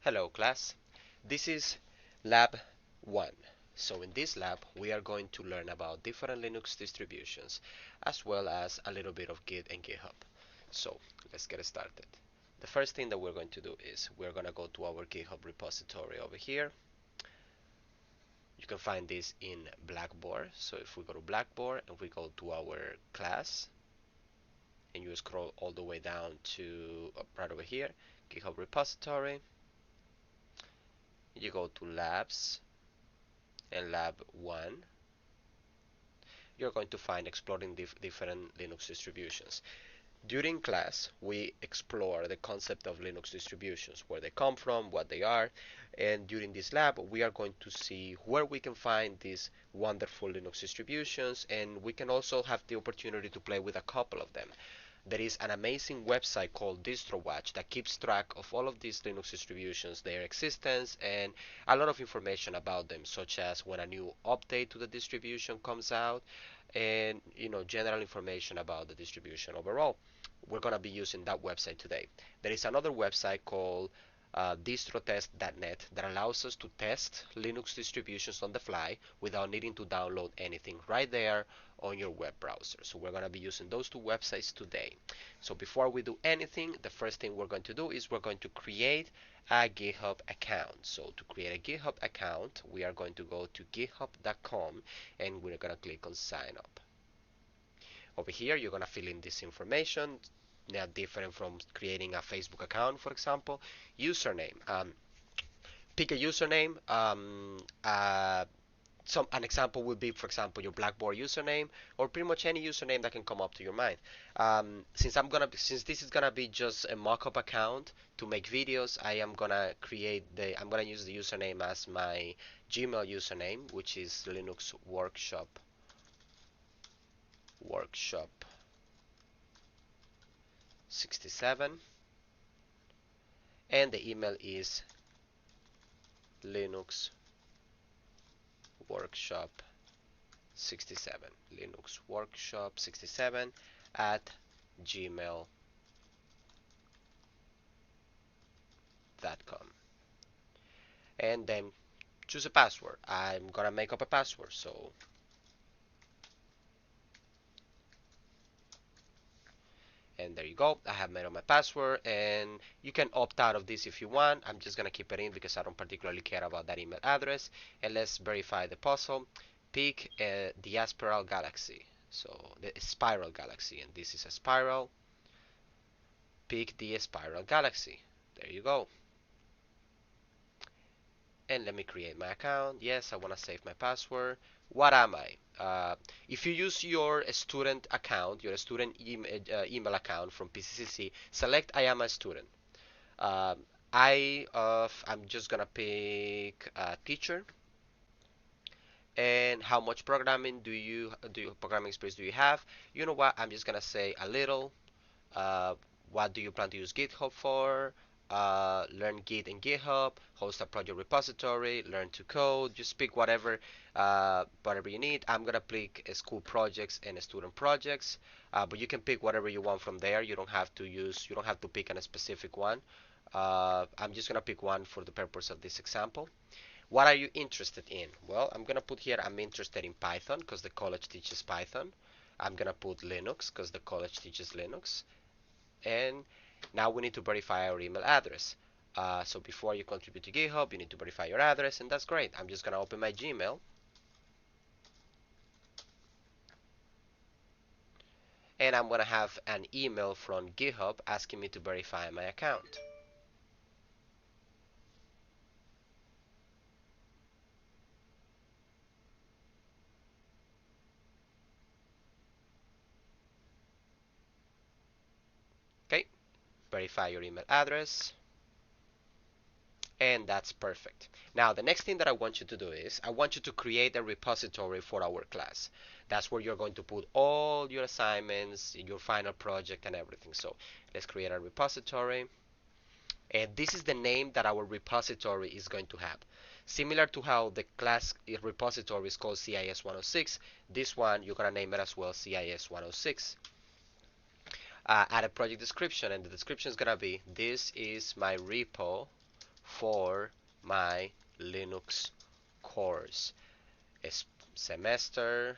Hello class, this is lab 1. So in this lab we are going to learn about different Linux distributions as well as a little bit of Git and GitHub. So let's get started. The first thing that we're going to do is we're going to go to our GitHub repository over here. You can find this in Blackboard. So if we go to Blackboard and we go to our class and you scroll all the way down to right over here, GitHub repository, you go to labs and lab 1, you're going to find exploring different Linux distributions. During class, we explore the concept of Linux distributions, where they come from, what they are, and during this lab, we are going to see where we can find these wonderful Linux distributions, and we can also have the opportunity to play with a couple of them. There is an amazing website called DistroWatch that keeps track of all of these Linux distributions, their existence, and a lot of information about them, such as when a new update to the distribution comes out, and general information about the distribution overall. We're going to be using that website today. There is another website called DistroTest.net that allows us to test Linux distributions on the fly without needing to download anything right there on your web browser. So we're going to be using those two websites today. So before we do anything, the first thing we're going to do is we're going to create a GitHub account. So to create a GitHub account, we are going to go to github.com and we're going to click on sign up. Over here, you're going to fill in this information. They are different from creating a Facebook account, for example. Username. Pick a username. An example would be, for example, your Blackboard username, or pretty much any username that can come up to your mind. Since this is gonna be just a mock-up account to make videos, I'm gonna use the username as my Gmail username, which is Linux Workshop 67, and the email is Linux Workshop 67, Linux Workshop 67 at gmail.com. And then choose a password. I'm gonna make up a password, so and there you go. I have made up my password, and you can opt out of this if you want. I'm just gonna keep it in because I don't particularly care about that email address. And let's verify the puzzle. Pick the spiral galaxy. So the spiral galaxy, and this is a spiral. Pick the spiral galaxy. There you go. And let me create my account. Yes, I want to save my password. What am I? If you use your student account, your student email account from PCCC, select I am a student. I'm just gonna pick teacher. And how much programming experience do you have? You know what? I'm just gonna say a little. Uh, what do you plan to use GitHub for? Learn Git and GitHub, host a project repository, learn to code. Just pick whatever you need. I'm gonna pick school projects and student projects, but you can pick whatever you want from there. You don't have to pick a specific one. I'm just gonna pick one for the purpose of this example. What are you interested in? Well, I'm gonna put here I'm interested in Python because the college teaches Python. I'm gonna put Linux because the college teaches Linux. And now we need to verify our email address. So before you contribute to GitHub, you need to verify your address, and that's great. I'm just gonna open my Gmail. And I'm gonna have an email from GitHub asking me to verify my account. Okay, verify your email address. And that's perfect. Now, the next thing that I want you to do is I want you to create a repository for our class. That's where you're going to put all your assignments, your final project, and everything. So let's create a repository. And this is the name that our repository is going to have. Similar to how the class repository is called CIS 106, this one you're going to name it as well CIS 106. Add a project description, and the description is going to be, this is my repo for my Linux course. Semester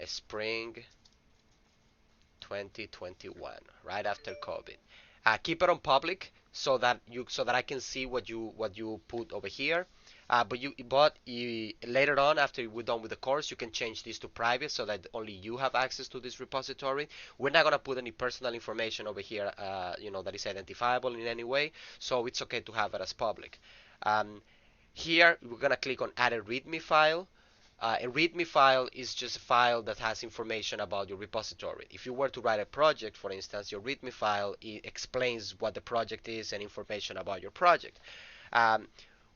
spring 2021, right after COVID. Keep it on public so that I can see what you put over here. But later on, after we're done with the course, you can change this to private so that only you have access to this repository. We're not gonna put any personal information over here, that is identifiable in any way. So it's okay to have it as public. Um, Here we're gonna click on add a README file. A README file is just a file that has information about your repository. If you were to write a project, for instance, your README file explains what the project is and information about your project. Um,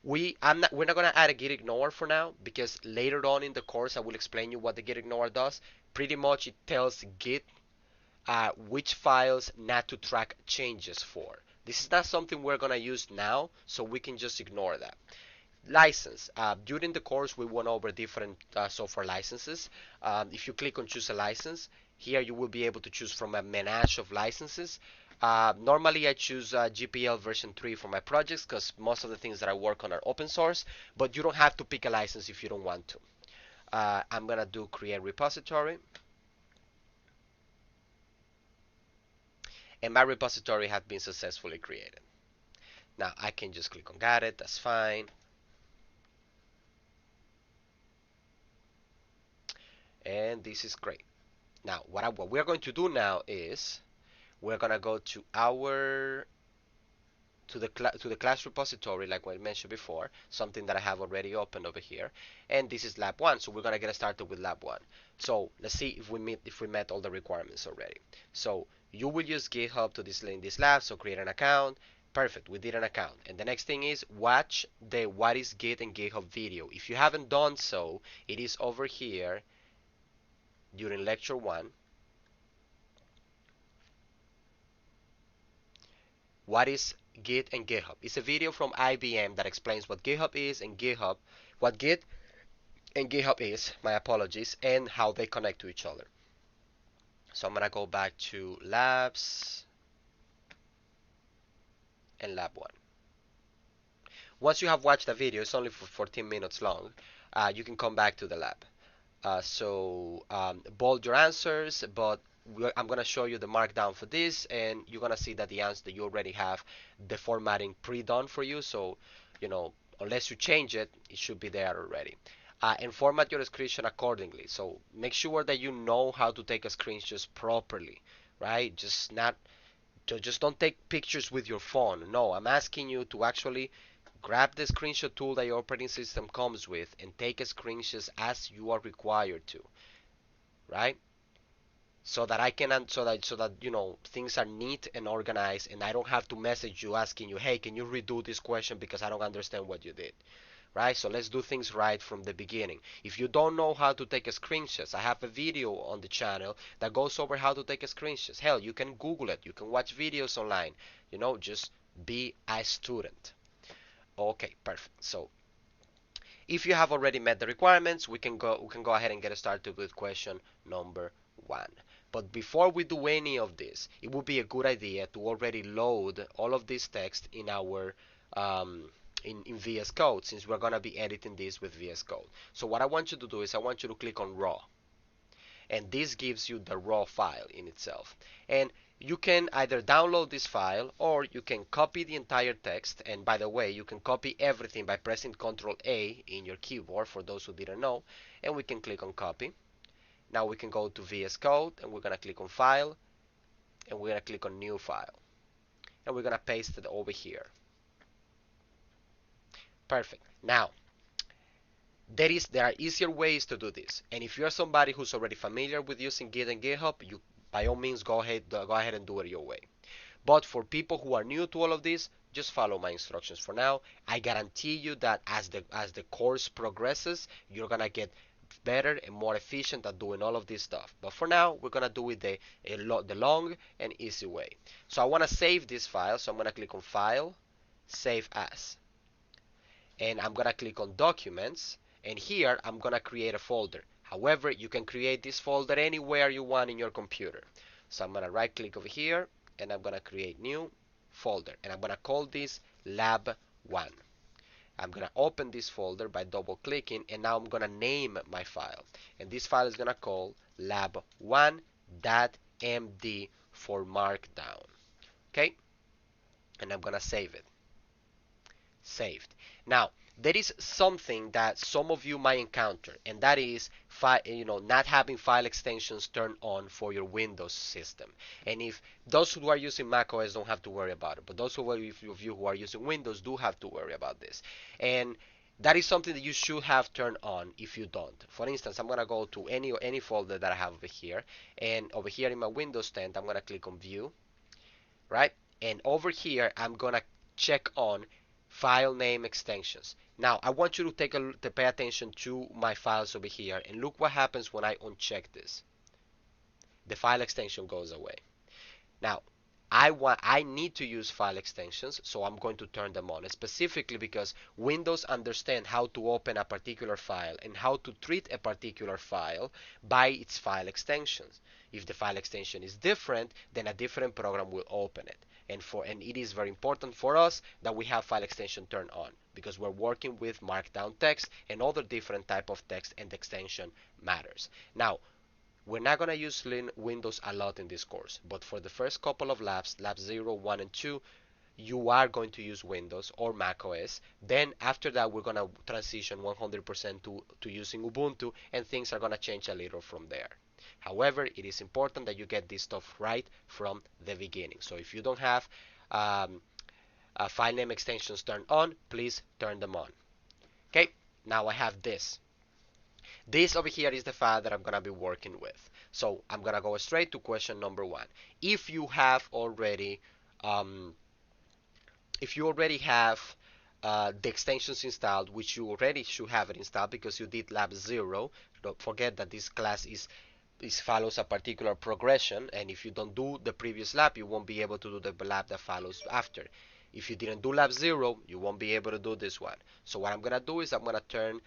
we're not going to add a git ignore for now because later on in the course I will explain you what the git ignore does. Pretty much it tells Git which files not to track changes for. This is not something we're going to use now, so we can just ignore that. License. During the course, we went over different software licenses. If you click on choose a license, here you will be able to choose from a menage of licenses. Normally, I choose GPL version 3 for my projects because most of the things that I work on are open source, but you don't have to pick a license if you don't want to. I'm going to do create repository. And my repository has been successfully created. Now, I can just click on got it. That's fine. And this is great. Now, what we're going to do now is we're going to go to the class repository, like I mentioned before, something that I have already opened over here, and this is lab 1. So we're going to get started with lab 1. So let's see if we met all the requirements already. So you will use GitHub to display in this lab. So create an account. Perfect, we did an account. And the next thing is watch the what is Git and GitHub video. If you haven't done so, it is over here during lecture 1. What is Git and GitHub? It's a video from IBM that explains what GitHub is and what Git and GitHub is, my apologies, and how they connect to each other. So I'm going to go back to labs and lab 1. Once you have watched the video, it's only for 14 minutes long, you can come back to the lab. Bold your answers, but I'm going to show you the markdown for this, and you're going to see that the answer that you already have the formatting pre-done for you. So, unless you change it, it should be there already. And format your screenshot accordingly. So make sure that you know how to take a screenshot properly, right? Just don't take pictures with your phone. No, I'm asking you to actually grab the screenshot tool that your operating system comes with and take a screenshot as you are required to, right? So that things are neat and organized, and I don't have to message you asking you, hey, can you redo this question because I don't understand what you did, right? So let's do things right from the beginning. If you don't know how to take a screenshot, I have a video on the channel that goes over how to take a screenshot. Hell, you can Google it, you can watch videos online, just be a student. Okay, perfect. So if you have already met the requirements, we can go ahead and get started with question number 1. But before we do any of this, it would be a good idea to already load all of this text in our in VS Code, since we're going to be editing this with VS Code. So what I want you to do is I want you to click on raw, and this gives you the raw file in itself. And you can either download this file or you can copy the entire text. And by the way, you can copy everything by pressing Ctrl A in your keyboard for those who didn't know, and we can click on copy. Now we can go to VS Code and we're going to click on file, and we're going to click on new file, and we're going to paste it over here. Perfect. Now there are easier ways to do this, and if you're somebody who's already familiar with using Git and GitHub, you by all means go ahead and do it your way. But for people who are new to all of this, just follow my instructions for now. I guarantee you that as the course progresses, you're gonna get better and more efficient at doing all of this stuff. But for now, we're gonna do it the long and easy way. So I want to save this file, so I'm gonna click on File, Save As, and I'm gonna click on Documents, and here I'm gonna create a folder. However, you can create this folder anywhere you want in your computer. So I'm gonna right click over here, and I'm gonna create new, folder, and I'm going to call this lab 1. I'm going to open this folder by double clicking, and now I'm going to name my file, and this file is going to call lab1.md for markdown. Okay, and I'm going to save it. Saved. Now, there is something that some of you might encounter, and that is not having file extensions turned on for your Windows system. And if those who are using macOS don't have to worry about it, but those of you who are using Windows do have to worry about this. And that is something that you should have turned on if you don't. For instance, I'm going to go to any folder that I have over here, and over here in my Windows 10, I'm going to click on View, right? And over here, I'm going to check on file name extensions. Now, I want you to pay attention to my files over here, and look what happens when I uncheck this. The file extension goes away. Now, I need to use file extensions, so I'm going to turn them on, specifically because Windows understands how to open a particular file and how to treat a particular file by its file extensions. If the file extension is different, then a different program will open it. And it is very important for us that we have file extension turned on, because we're working with markdown text and other different type of text, and the extension matters. Now, we're not going to use Windows a lot in this course, but for the first couple of labs, lab 0, 1, and 2, you are going to use Windows or macOS. Then after that, we're going to transition 100% to using Ubuntu, and things are going to change a little from there. However, it is important that you get this stuff right from the beginning. So if you don't have file name extensions turned on, please turn them on. Okay, now I have this. This over here is the file that I'm going to be working with. So I'm going to go straight to question number 1. If you have already have the extensions installed, which you already should have it installed because you did lab 0, don't forget that this class follows a particular progression, and if you don't do the previous lab, you won't be able to do the lab that follows after. If you didn't do lab 0, you won't be able to do this one. So what I'm going to do is I'm going to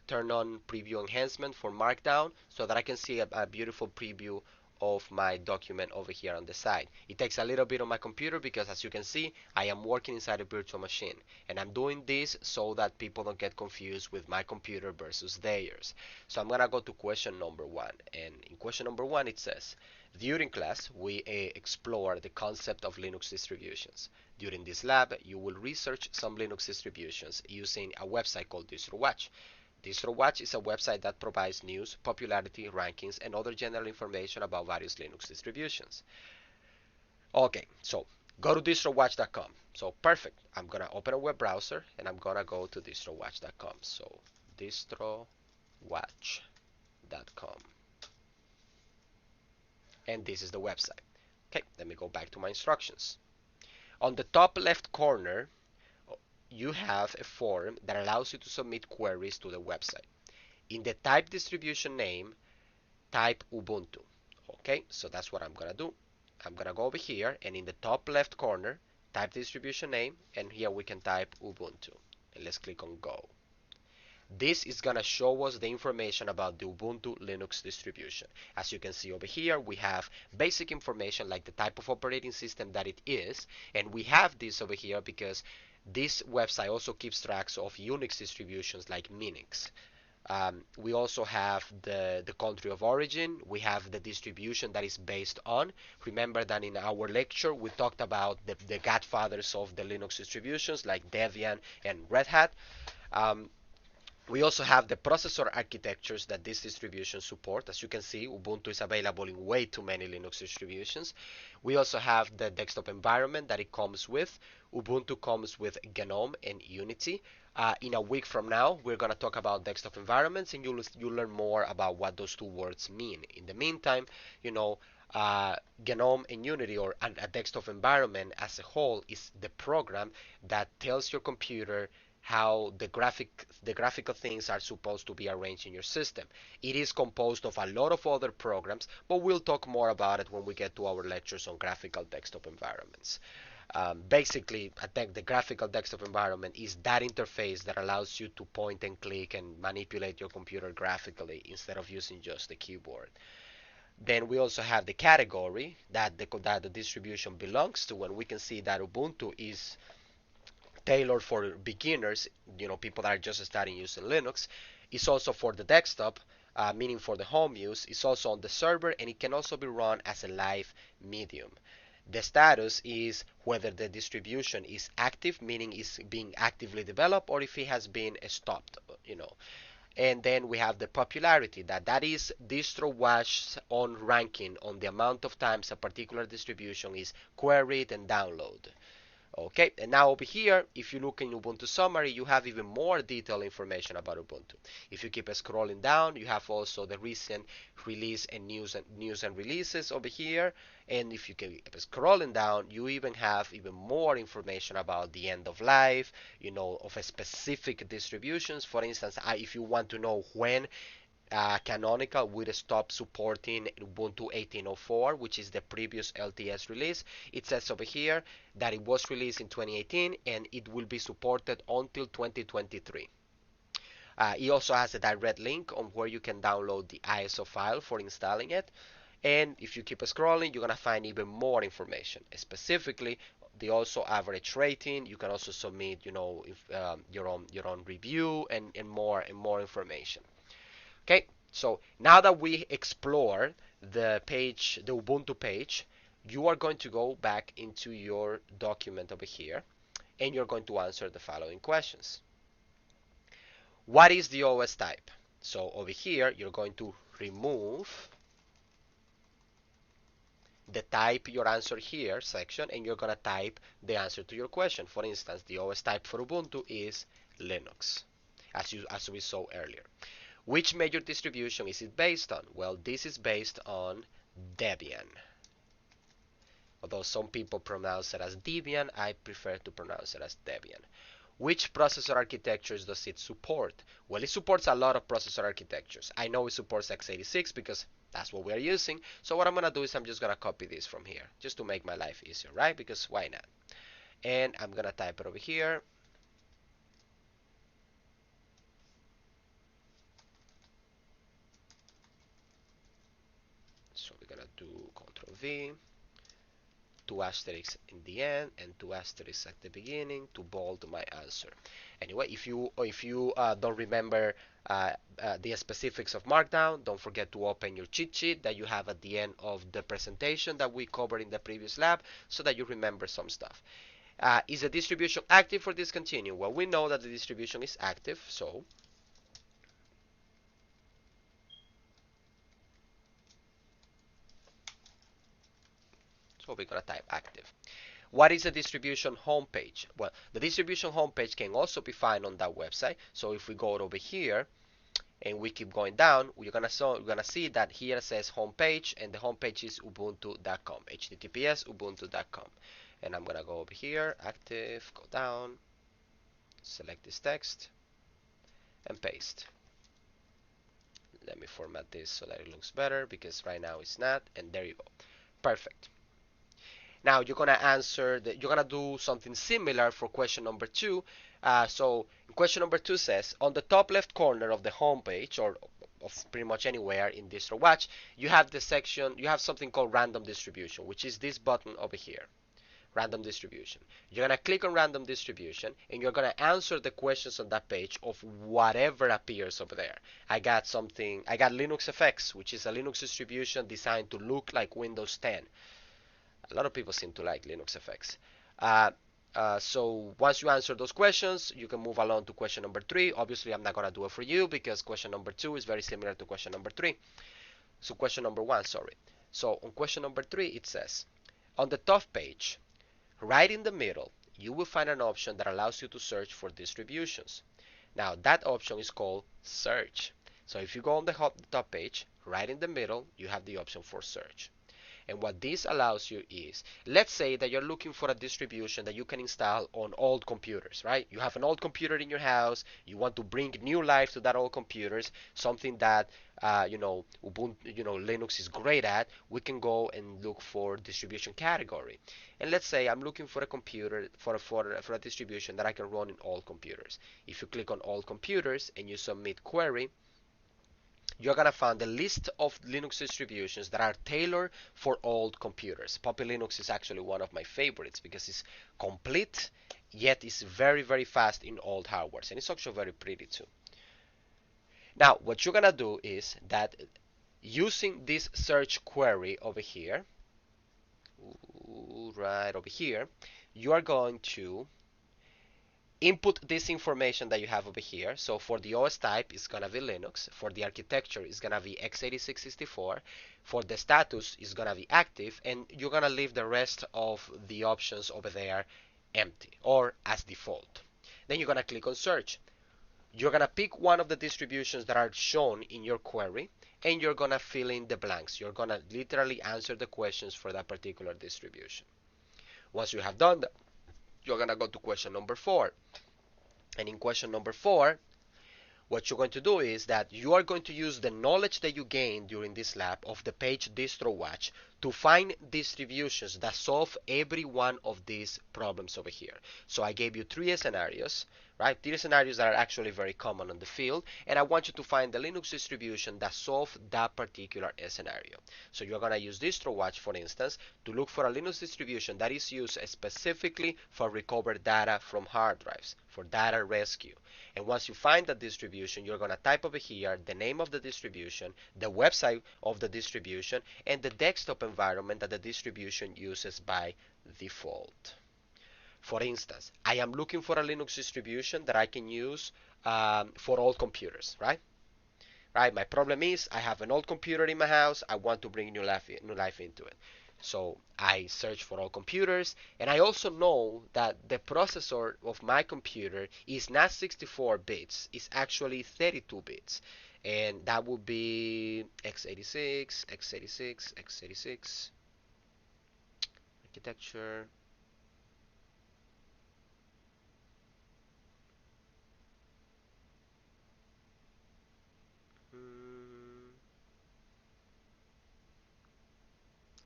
turn on preview enhancement for markdown, so that I can see a beautiful preview of my document over here on the side. It takes a little bit on my computer because, as you can see, I am working inside a virtual machine, and I'm doing this so that people don't get confused with my computer versus theirs. So I'm going to go to question number 1, and in question number 1 it says, during class we explore the concept of Linux distributions. During this lab, you will research some Linux distributions using a website called DistroWatch. DistroWatch is a website that provides news, popularity, rankings, and other general information about various Linux distributions. Okay, so go to distrowatch.com. So perfect. I'm going to open a web browser, and I'm going to go to distrowatch.com. So distrowatch.com. And this is the website. Okay, let me go back to my instructions. On the top left corner, you have a form that allows you to submit queries to the website. In the type distribution name, type Ubuntu. Okay, so that's what I'm going to do. I'm going to go over here, and in the top left corner, type distribution name, and here we can type Ubuntu. And let's click on Go. This is going to show us the information about the Ubuntu Linux distribution. As you can see over here, we have basic information like the type of operating system that it is, and we have this over here because this website also keeps tracks of Unix distributions like Minix. We also have the country of origin. We have the distribution that is based on. Remember that in our lecture we talked about the godfathers of the Linux distributions like Debian and Red Hat. We also have the processor architectures that these distributions support. As you can see, Ubuntu is available in way too many Linux distributions. We also have the desktop environment that it comes with. Ubuntu comes with GNOME and Unity. In a week from now, we're going to talk about desktop environments, and you'll learn more about what those two words mean. In the meantime, GNOME and Unity, or a desktop environment as a whole, is the program that tells your computer how the graphical things are supposed to be arranged in your system. It is composed of a lot of other programs, but we'll talk more about it when we get to our lectures on graphical desktop environments. Basically, I think the graphical desktop environment is that interface that allows you to point and click and manipulate your computer graphically instead of using just the keyboard. Then we also have the category that the distribution belongs to, and we can see that Ubuntu is tailored for beginners, people that are just starting using Linux. It's also for the desktop, meaning for the home use. It's also on the server, and it can also be run as a live medium. The status is whether the distribution is active, meaning it's being actively developed, or if it has been stopped. And then we have the popularity, that is DistroWatch's own ranking on the amount of times a particular distribution is queried and downloaded. Okay, and now over here, if you look in Ubuntu summary, you have even more detailed information about Ubuntu. If you keep scrolling down, you have also the recent release and news and releases over here. And if you keep scrolling down, you even have even more information about the end of life, of a specific distributions. For instance, if you want to know when Canonical would stop supporting Ubuntu 18.04, which is the previous LTS release. It says over here that it was released in 2018 and it will be supported until 2023. It also has a direct link on where you can download the ISO file for installing it. And if you keep scrolling, you're going to find even more information. Specifically, the also average rating. You can also submit, your own review and more information. Okay, so now that we explore the page, the Ubuntu page, you are going to go back into your document over here and you're going to answer the following questions. What is the OS type? So over here, you're going to remove the type your answer here section and you're going to type the answer to your question. For instance, the OS type for Ubuntu is Linux, as we saw earlier. Which major distribution is it based on? Well, this is based on Debian. Although some people pronounce it as Debian, I prefer to pronounce it as Debian. Which processor architectures does it support? Well, it supports a lot of processor architectures. I know it supports x86 because that's what we're using. So what I'm going to do is I'm just going to copy this from here just to make my life easier, right? Because why not? And I'm going to type it over here. So we're going to do Control V. 2 asterisks in the end and 2 asterisks at the beginning to bold my answer. Anyway, if you don't remember the specifics of Markdown, don't forget to open your cheat sheet that you have at the end of the presentation that we covered in the previous lab so that you remember some stuff. Is the distribution active or discontinued? Well, we know that the distribution is active, so we're going to type active. What is the distribution homepage? Well, the distribution homepage can also be found on that website. So if we go over here and we keep going down, we're gonna see that here it says homepage, and the homepage is ubuntu.com, https ubuntu.com. And I'm gonna go over here, active, go down, select this text, and paste. Let me format this so that it looks better because right now it's not. And there you go, perfect. Now you're gonna do something similar for question number 2. So question number 2 says, on the top left corner of the home page, or of pretty much anywhere in DistroWatch, you have the section, you have something called random distribution, which is this button over here, random distribution. You're gonna click on random distribution and you're gonna answer the questions on that page of whatever appears over there. I got Linux FX, which is a Linux distribution designed to look like Windows 10. A lot of people seem to like Linux FX. So once you answer those questions, you can move along to question number 3. Obviously, I'm not going to do it for you because question number 2 is very similar to question number 3. So question number 1, sorry. So on question number 3, it says, on the top page, right in the middle, you will find an option that allows you to search for distributions. Now, that option is called search. So if you go on the top page, right in the middle, you have the option for search. And what this allows you is, let's say that you're looking for a distribution that you can install on old computers, right? You have an old computer in your house, you want to bring new life to that old computers, something that Ubuntu, Linux is great at. We can go and look for distribution category. And let's say I'm looking for a computer for a distribution that I can run in all computers. If you click on all computers and you submit query, you're gonna find a list of Linux distributions that are tailored for old computers. Puppy Linux is actually one of my favorites because it's complete, yet it's very, very fast in old hardwares, and it's also very pretty too. Now, what you're gonna do is that using this search query over here, right over here, you are going to input this information that you have over here. So for the OS type, it's gonna be Linux. For the architecture, it's gonna be x86-64. For the status, it's gonna be active, and you're gonna leave the rest of the options over there empty or as default. Then you're gonna click on search. You're gonna pick one of the distributions that are shown in your query, and you're gonna fill in the blanks. You're gonna literally answer the questions for that particular distribution. Once you have done that, you're gonna go to question number 4. And in question number 4, what you're going to do is that you are going to use the knowledge that you gained during this lab of the page DistroWatch to find distributions that solve every one of these problems over here. So I gave you 3 scenarios, right? 3 scenarios that are actually very common on the field, and I want you to find the Linux distribution that solves that particular scenario. So you're going to use DistroWatch, for instance, to look for a Linux distribution that is used specifically for recovered data from hard drives, for data rescue. And once you find that distribution, you're going to type over here the name of the distribution, the website of the distribution, and the desktop environment that the distribution uses by default. For instance, I am looking for a Linux distribution that I can use for all computers, right? Right. My problem is I have an old computer in my house. I want to bring new life into it. So I search for all computers, and I also know that the processor of my computer is not 64 bits. It's actually 32 bits. And that would be x86, x86, x86, architecture.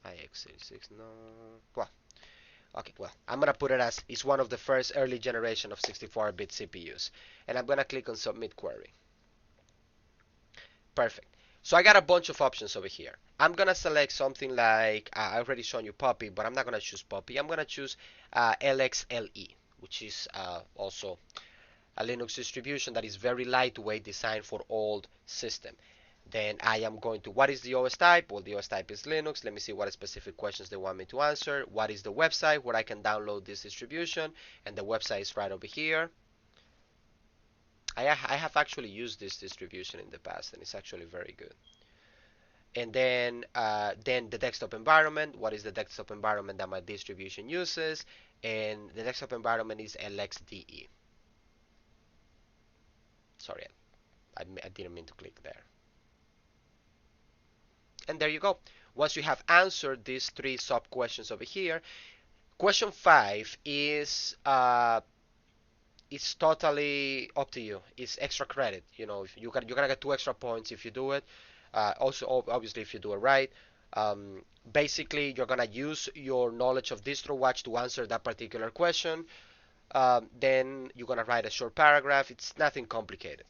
x86, no. Well, okay, well, I'm gonna put it as it's one of the first early generation of 64-bit CPUs. And I'm gonna click on Submit Query. Perfect. So I got a bunch of options over here. I'm gonna select something like, I already shown you Puppy, but I'm not gonna choose Puppy. I'm gonna choose LXLE, which is also a Linux distribution that is very lightweight, designed for old system. Then I am going to, what is the OS type? Well, the OS type is Linux. Let me see what specific questions they want me to answer. What is the website where I can download this distribution? And the website is right over here. I have actually used this distribution in the past, and it's actually very good. And then the desktop environment. What is the desktop environment that my distribution uses? And the desktop environment is LXDE. Sorry, I didn't mean to click there. And there you go. Once you have answered these 3 sub questions over here, question 5 is it's totally up to you. It's extra credit. You know, if you're gonna get 2 extra points if you do it. Also, obviously, if you do it right. Basically, you're gonna use your knowledge of DistroWatch to answer that particular question. Then you're gonna write a short paragraph. It's nothing complicated.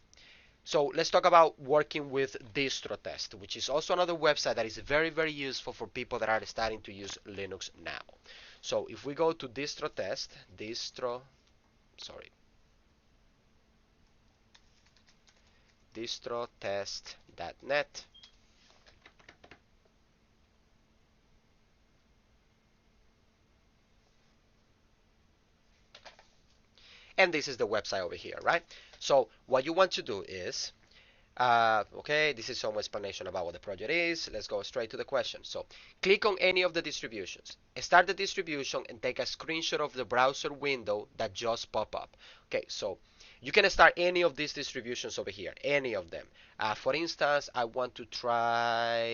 So let's talk about working with DistroTest, which is also another website that is very, very useful for people that are starting to use Linux now. So if we go to DistroTest, distrotest.net. And this is the website over here, right? So what you want to do is, okay, this is some explanation about what the project is. Let's go straight to the question. So click on any of the distributions. Start the distribution and take a screenshot of the browser window that just pop up. Okay, so you can start any of these distributions over here, any of them. For instance, I want to try,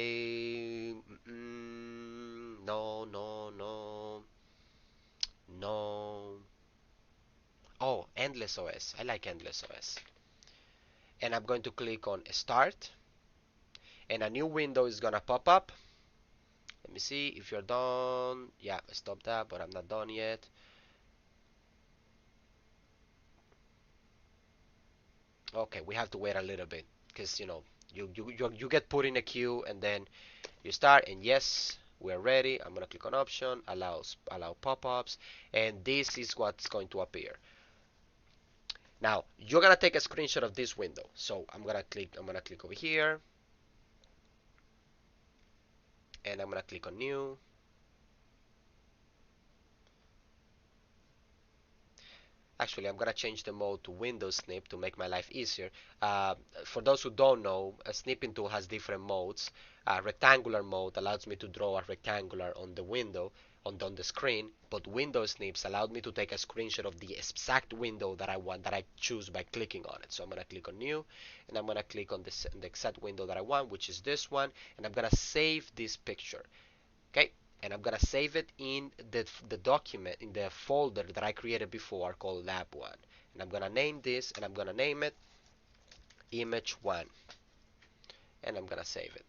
no, no, no, no. Oh, Endless OS. I like Endless OS. And I'm going to click on Start, and a new window is gonna pop up. Let me see if you're done. Yeah, stop that, but I'm not done yet. Okay, we have to wait a little bit because, you know, You get put in a queue, and then you start, and yes, we're ready. I'm gonna click on option, allow pop-ups, and this is what's going to appear. Now you're gonna take a screenshot of this window. So I'm gonna click over here, and I'm gonna click on new. Actually, I'm gonna change the mode to Windows Snip to make my life easier. Uh, for those who don't know, a snipping tool has different modes. Rectangular mode allows me to draw a rectangular on the window, on the screen, but Windows Snips allowed me to take a screenshot of the exact window that I want, that I choose by clicking on it. So I'm gonna click on New, and I'm gonna click on the exact window that I want, which is this one, and I'm gonna save this picture. Okay, and I'm gonna save it in the document, in the folder that I created before called lab1, and I'm gonna name this, and I'm gonna name it image1, and I'm gonna save it.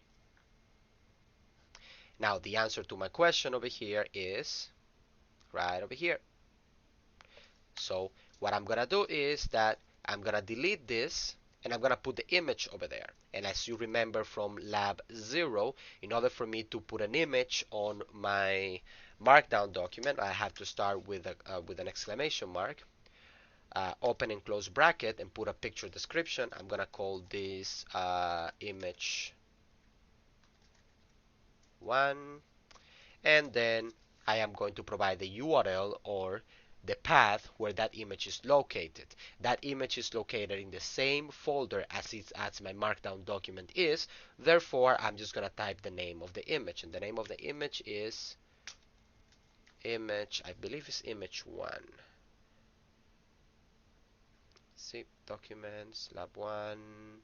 Now the answer to my question over here is right over here. So what I'm gonna do is that I'm gonna delete this, and I'm gonna put the image over there. And as you remember from lab 0, in order for me to put an image on my markdown document, I have to start with an exclamation mark, open and close bracket, and put a picture description. I'm gonna call this image 1, and then I am going to provide the URL, or the path where that image is located. That image is located in the same folder as my markdown document is. Therefore, I'm just going to type the name of the image, and the name of the image is image, I believe it's image 1. See, documents, lab 1.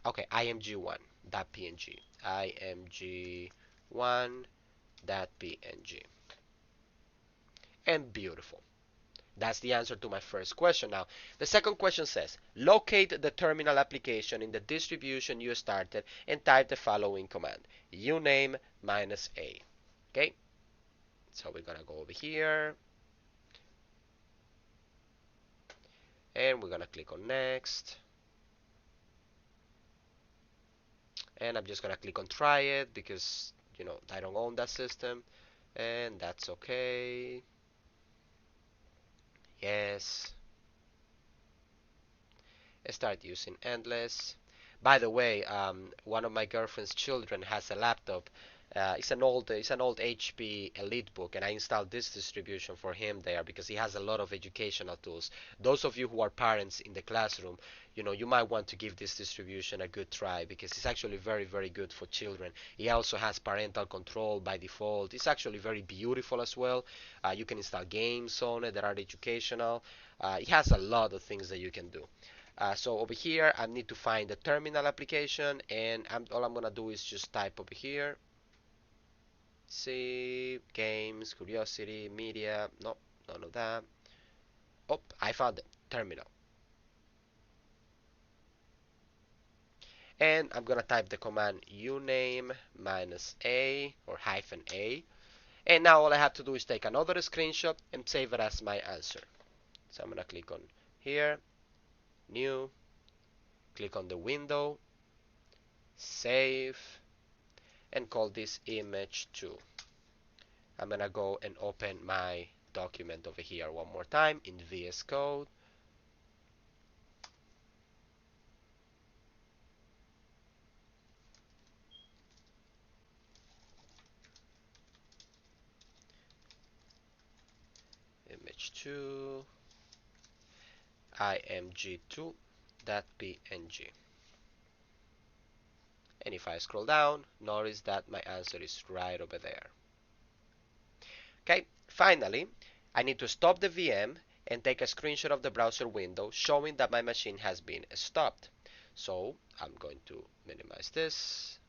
Okay, img1.png. img1.png. And beautiful. That's the answer to my first question. Now, the second question says, locate the terminal application in the distribution you started and type the following command, uname -a. Okay, so we're going to go over here, and we're going to click on next. And I'm just going to click on try it because, I don't own that system. And that's okay. Yes. Start using endless. By the way, one of my girlfriend's children has a laptop. It's an old HP EliteBook, and I installed this distribution for him there because he has a lot of educational tools. Those of you who are parents in the classroom, you might want to give this distribution a good try because it's actually very, very good for children. It also has parental control by default. It's actually very beautiful as well. You can install games on it that are educational. It has a lot of things that you can do. So over here, I need to find the terminal application, and all I'm gonna do is just type over here. See, games, curiosity, media. No, none of that. Oh, I found it. Terminal. And I'm gonna type the command uname -a or -a. And now all I have to do is take another screenshot and save it as my answer. So I'm gonna click on here, new, click on the window, save, and call this image 2. I'm gonna go and open my document over here one more time in VS Code. Image 2, img2.png. And if I scroll down, notice that my answer is right over there. Okay, finally, I need to stop the VM and take a screenshot of the browser window showing that my machine has been stopped. So I'm going to minimize this.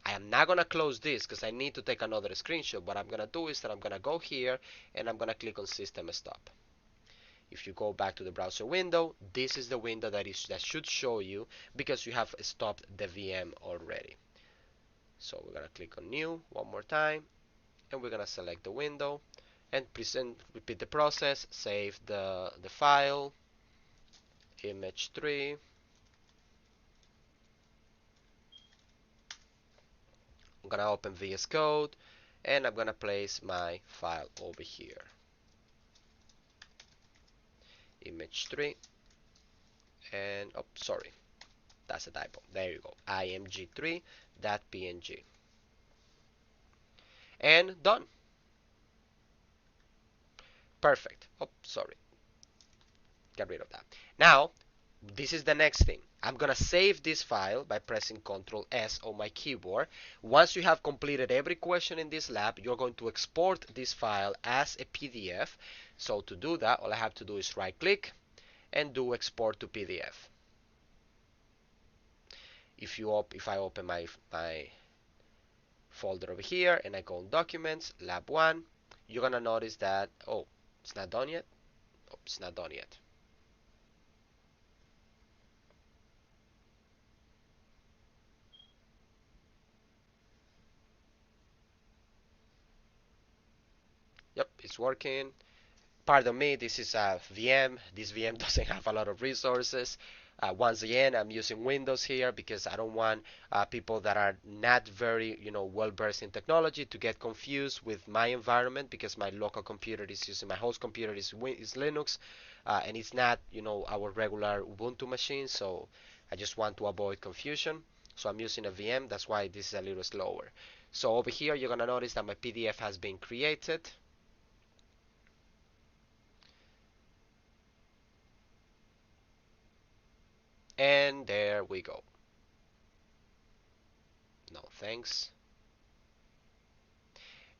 I am not going to close this because I need to take another screenshot. What I'm going to do is that I'm going to go here and I'm going to click on System Stop. If you go back to the browser window, this is the window that should show you because you have stopped the VM already. So we're going to click on New one more time, and we're going to select the window and repeat the process. Save the file, image 3, I'm gonna open VS Code, and I'm gonna place my file over here. Image 3, and oh, sorry, that's a typo. There you go, img3.png, and done. Perfect. Oh, sorry, get rid of that. Now, this is the next thing. I'm gonna save this file by pressing Ctrl S on my keyboard. Once you have completed every question in this lab, you're going to export this file as a PDF. So to do that, all I have to do is right click and do export to PDF. If I open my folder over here and I go on Documents, Lab 1, you're gonna notice that, oh, it's not done yet. Oh, it's not done yet. Yep, it's working. Pardon me, this is a VM. This VM doesn't have a lot of resources. Once again, I'm using Windows here because I don't want people that are not very, well versed in technology to get confused with my environment, because my local computer is using, my host computer is Linux, and it's not, our regular Ubuntu machine. So I just want to avoid confusion. So I'm using a VM. That's why this is a little slower. So over here, you're gonna notice that my PDF has been created. And there we go. No thanks.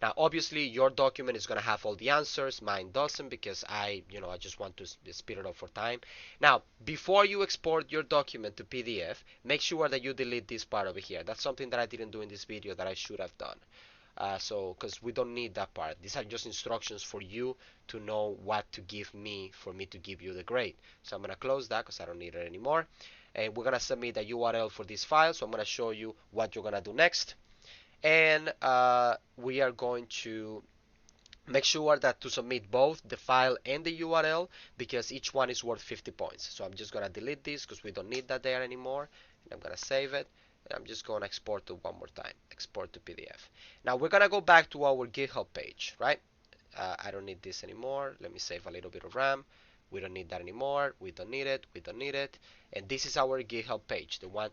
Now, obviously, your document is going to have all the answers. Mine doesn't, because I just want to speed it up for time. Now, before you export your document to PDF, make sure that you delete this part over here. That's something that I didn't do in this video that I should have done. Because we don't need that part. These are just instructions for you to know what to give me for me to give you the grade. So I'm going to close that because I don't need it anymore. And we're going to submit a URL for this file. So I'm going to show you what you're going to do next. And we are going to make sure that to submit both the file and the URL, because each one is worth 50 points. So I'm just going to delete this because we don't need that there anymore. And I'm going to save it. And I'm just going to export it one more time. Export to PDF. Now we're going to go back to our GitHub page, right? I don't need this anymore. Let me save a little bit of RAM. We don't need that anymore. We don't need it. We don't need it. And this is our GitHub page. The one,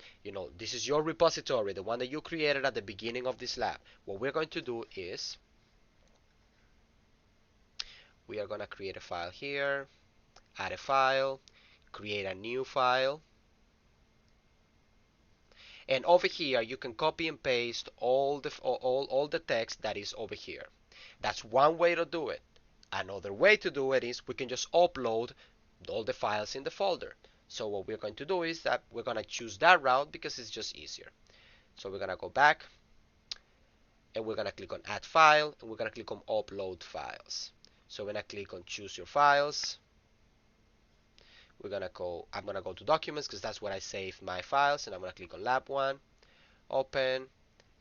this is your repository, the one that you created at the beginning of this lab. What we're going to do is we are going to create a file here, add a file, create a new file. And over here, you can copy and paste all the text that is over here. That's one way to do it. Another way to do it is we can just upload all the files in the folder. So what we're going to do is that we're going to choose that route because it's just easier. So we're going to go back and we're going to click on add file, and we're going to click on upload files. So we're going to click on choose your files. I'm going to go to documents because that's where I save my files, and I'm going to click on lab 1, open,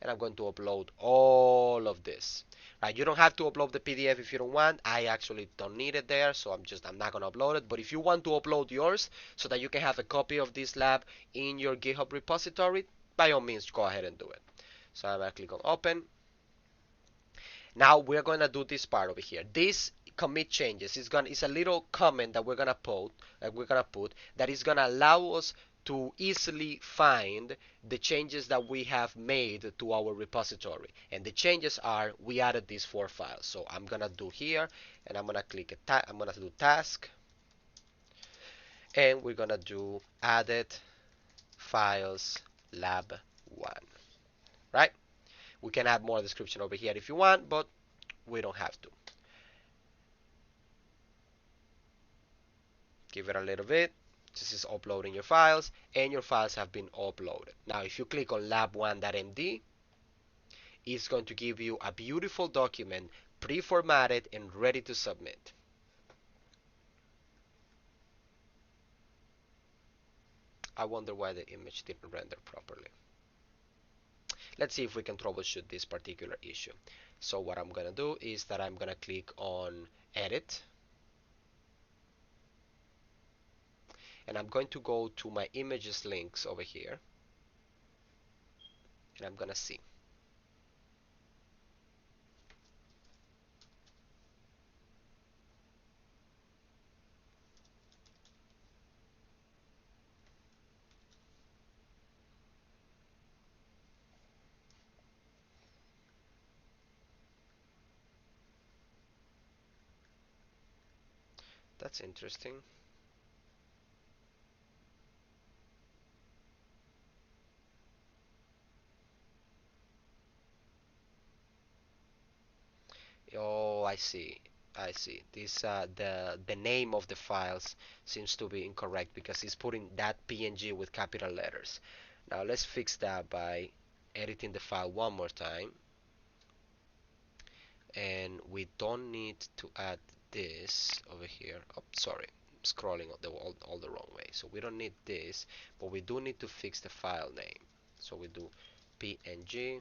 and I'm going to upload all of this. Right, you don't have to upload the PDF if you don't want. I actually don't need it there, so I'm not going to upload it. But if you want to upload yours so that you can have a copy of this lab in your GitHub repository, by all means, go ahead and do it. So I'm going to click on open. Now we're going to do this part over here. This commit changes it's a little comment that we're going to put that is going to allow us to easily find the changes that we have made to our repository. And the changes are, we added these 4 files. So I'm going to do here, and I'm going to click I'm going to do task, and we're going to do added files lab 1, right? We can add more description over here if you want, but we don't have to. Give it a little bit. This is uploading your files, and your files have been uploaded. Now if you click on lab1.md, it's going to give you a beautiful document pre-formatted and ready to submit. I wonder why the image didn't render properly. Let's see if we can troubleshoot this particular issue. So what I'm going to do is that I'm going to click on edit, and I'm going to go to my images links over here, and I'm going to see. That's interesting. Oh, I see. I see. This the name of the files seems to be incorrect because he's putting that PNG with capital letters. Now let's fix that by editing the file one more time. And we don't need to add this over here. Oh, sorry, I'm scrolling all the wrong way. So we don't need this, but we do need to fix the file name. So we do PNG.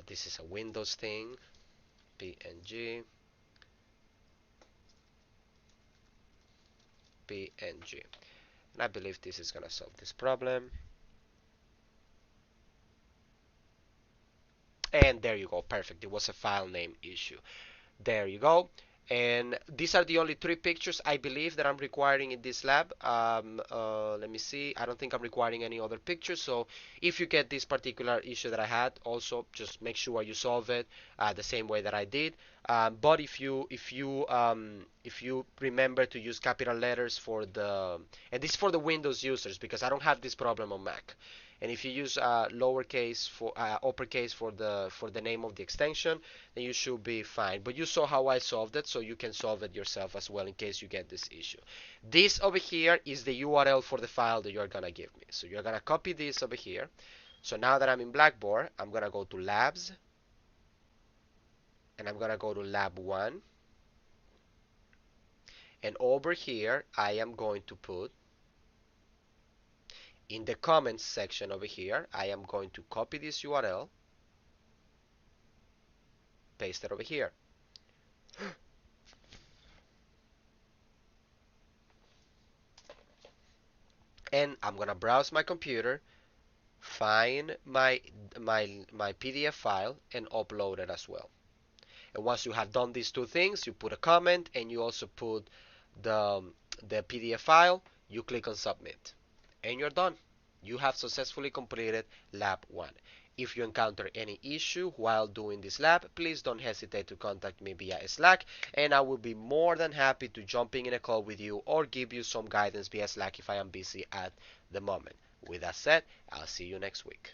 This is a Windows thing. PNG. PNG. And I believe this is gonna solve this problem. And there you go, perfect. It was a file name issue. There you go. And these are the only three pictures I believe that I'm requiring in this lab. Let me see. I don't think I'm requiring any other pictures. So if you get this particular issue that I had, also just make sure you solve it the same way that I did. But if you remember to use capital letters for the, and this is for the Windows users because I don't have this problem on Mac. And if you use lowercase for uppercase for the name of the extension, then you should be fine. But you saw how I solved it, so you can solve it yourself as well in case you get this issue. This over here is the URL for the file that you're gonna give me. So you're gonna copy this over here. So now that I'm in Blackboard, I'm gonna go to Labs, and I'm gonna go to Lab 1. And over here, I am going to put in the comments section over here, I am going to copy this URL, paste it over here. And I'm gonna browse my computer, find my PDF file, and upload it as well. And once you have done these two things, you put a comment and you also put the the PDF file. You click on submit, and you're done. You have successfully completed lab 1. If you encounter any issue while doing this lab, please don't hesitate to contact me via Slack, and I will be more than happy to jump in a call with you or give you some guidance via Slack if I am busy at the moment. With that said, I'll see you next week.